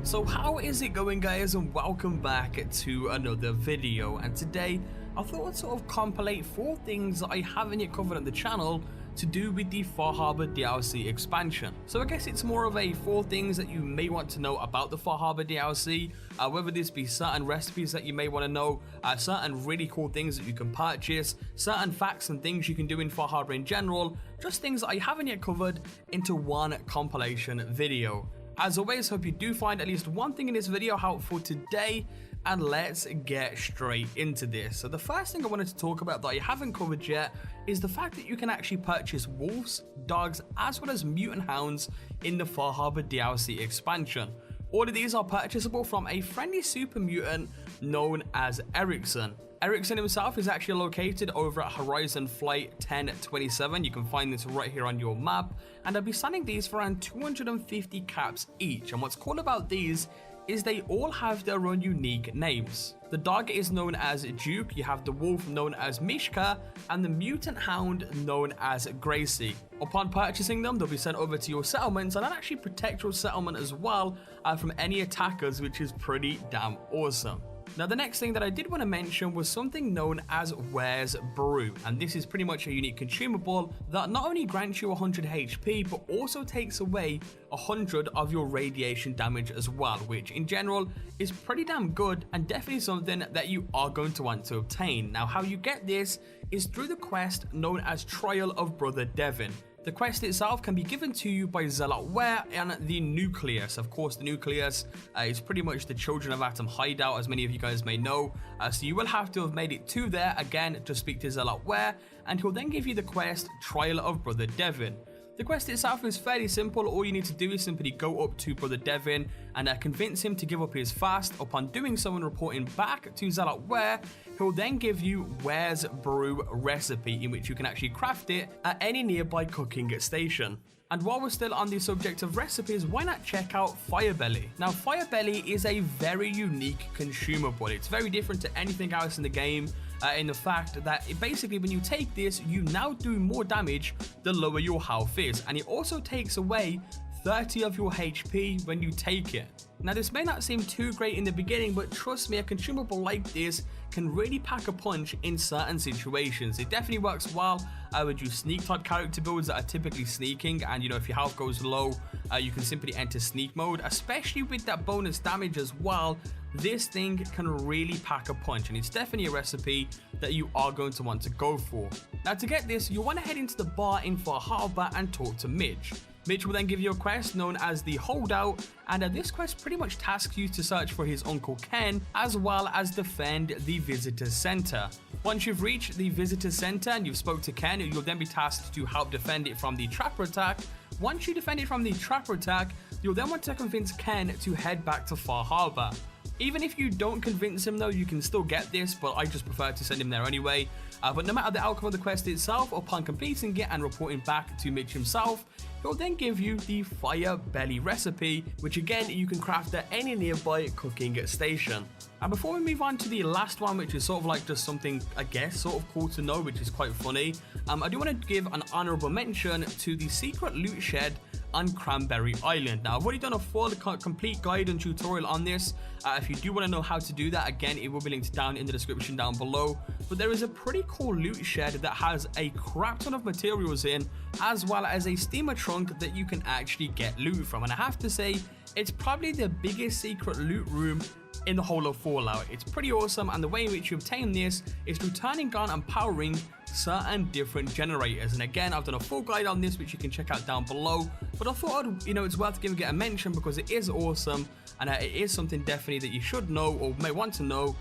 So how is it going, guys, and welcome back to another video. And today I thought I'd sort of compilate 4 things that I haven't yet covered on the channel to do with the Far Harbor DLC expansion. So I guess it's more of a 4 things that you may want to know about the Far Harbor DLC, whether this be certain recipes that you may want to know, certain really cool things that you can purchase, certain facts and things you can do in Far Harbor in general, just things that I haven't yet covered into one compilation video. As always, hope you do find at least one thing in this video helpful today, and let's get straight into this. So the first thing I wanted to talk about that I haven't covered yet is the fact that you can actually purchase wolves, dogs, as well as mutant hounds in the Far Harbor DLC expansion. All of these are purchasable from a friendly super mutant known as Erickson. Erickson himself is actually located over at Horizon Flight 1027. You can find this right here on your map, and I'll be selling these for around 250 caps each. And what's cool about these is they all have their own unique names. The dog is known as Duke, you have the wolf known as Mishka, and the mutant hound known as Gracie. Upon purchasing them, they'll be sent over to your settlements, and that actually protect your settlement as well from any attackers, which is pretty damn awesome. Now, the next thing that I did want to mention was something known as Where's Brew, and this is pretty much a unique consumable that not only grants you 100 HP, but also takes away 100 of your radiation damage as well, which in general is pretty damn good and definitely something that you are going to want to obtain. Now, how you get this is through the quest known as Trial of Brother Devin. The quest itself can be given to you by Zealot Ware and the Nucleus. Of course, the Nucleus is pretty much the Children of Atom hideout, as many of you guys may know. So you will have to have made it to there, again, to speak to Zealot Ware, and he'll then give you the quest Trial of Brother Devin. The quest itself is fairly simple. All you need to do is simply go up to Brother Devin and convince him to give up his fast. Upon doing so and reporting back to Zealot Ware, he'll then give you Where's Brew recipe, in which you can actually craft it at any nearby cooking station. And while we're still on the subject of recipes, why not check out Firebelly? Now, Firebelly is a very unique consumable. It's very different to anything else in the game, in the fact that basically when you take this, you now do more damage the lower your health is, and it also takes away 30 of your HP when you take it. Now, this may not seem too great in the beginning, but trust me, a consumable like this can really pack a punch in certain situations. It definitely works well with your sneak type character builds that are typically sneaking, and if your health goes low, you can simply enter sneak mode, especially with that bonus damage as well. This thing can really pack a punch, and it's definitely a recipe that you are going to want to go for. Now, to get this, you want to head into the bar in Far Harbor and talk to Mitch. Mitch will then give you a quest known as the Holdout, and this quest pretty much tasks you to search for his Uncle Ken, as well as defend the Visitor Center. Once you've reached the Visitor Center and you've spoke to Ken, you'll then be tasked to help defend it from the Trapper attack. Once you defend it from the Trapper attack, you'll then want to convince Ken to head back to Far Harbor. Even if you don't convince him though, you can still get this, but I just prefer to send him there anyway. But no matter the outcome of the quest itself, upon completing it and reporting back to Mitch himself, he'll then give you the Fire Belly recipe, which again you can craft at any nearby cooking station. And before we move on to the last one, which is sort of like just something, I guess, sort of cool to know, which is quite funny, I do want to give an honorable mention to the secret loot shed on Cranberry Island. Now, I've already done a full complete guide and tutorial on this. If you do want to know how to do that, again, it will be linked down in the description down below. But there is a pretty cool loot shed that has a crap ton of materials in, as well as a steamer trunk that you can actually get loot from. And I have to say, it's probably the biggest secret loot room in the whole of Fallout. It's pretty awesome, and the way in which you obtain this is through turning on and powering certain different generators. And again, I've done a full guide on this, which you can check out down below, but I thought it's worth giving it a mention because it is awesome, and it is something definitely that you should know or may want to know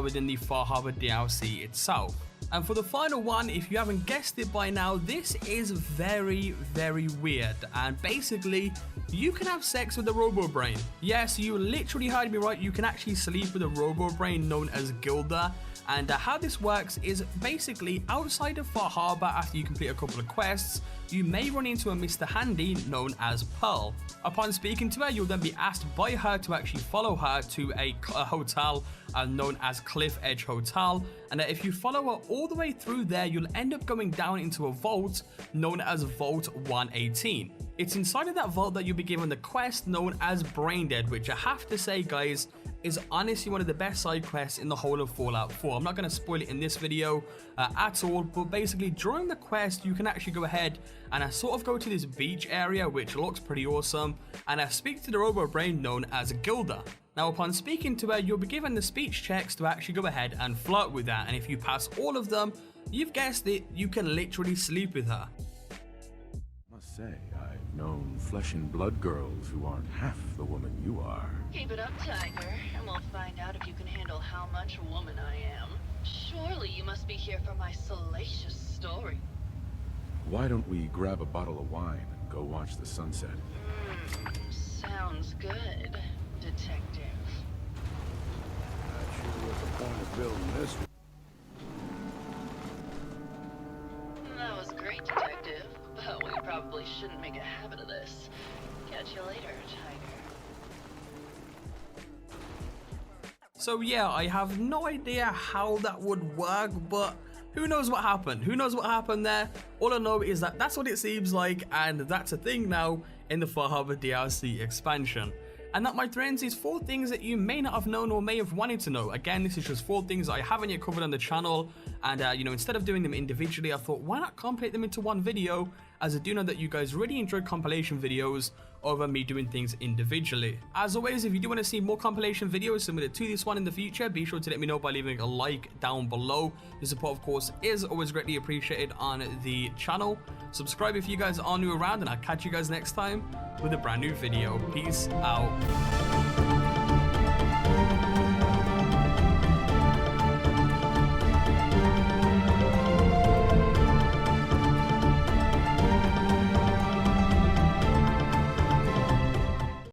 within the Far Harbor DLC itself. And for the final one, if you haven't guessed it by now, this is very, very weird. And basically, you can have sex with a robo brain. Yes, you literally heard me right. You can actually sleep with a robo brain known as Gilda. And how this works is basically outside of Far Harbor, after you complete a couple of quests, you may run into a Mr. Handy known as Pearl. Upon speaking to her, you'll then be asked by her to actually follow her to a hotel known as Cliff Edge Hotel, and if you follow her all the way through there, you'll end up going down into a vault known as Vault 118. It's inside of that vault that you'll be given the quest known as Brain Dead, which I have to say, guys, is honestly one of the best side quests in the whole of Fallout 4. I'm not going to spoil it in this video at all, but basically during the quest you can actually go ahead and sort of go to this beach area, which looks pretty awesome, and speak to the robot brain known as Gilda. Now upon speaking to her, you'll be given the speech checks to actually go ahead and flirt with her, and if you pass all of them, you've guessed it, you can literally sleep with her. I must say, I've known flesh and blood girls who aren't half the woman you are. Keep it up, Tiger, and we'll find out if you can handle how much woman I am. Surely you must be here for my salacious story. Why don't we grab a bottle of wine and go watch the sunset? Sounds good, detective. Not sure what the point of building this one. That was great, detective, but we probably shouldn't make a habit of this. Catch you later, Tiger. So yeah, I have no idea how that would work, but who knows what happened? Who knows what happened there? All I know is that that's what it seems like, and that's a thing now in the Far Harbor DLC expansion. And that, my friends, is 4 things that you may not have known or may have wanted to know. Again, this is just 4 things that I haven't yet covered on the channel, and you know, instead of doing them individually, I thought, why not compilate them into one video, as I do know that you guys really enjoy compilation videos over me doing things individually. As always, if you do want to see more compilation videos similar to this one in the future, be sure to let me know by leaving a like down below. The support, of course, is always greatly appreciated on the channel. Subscribe if you guys are new around, and I'll catch you guys next time with a brand new video. Peace out.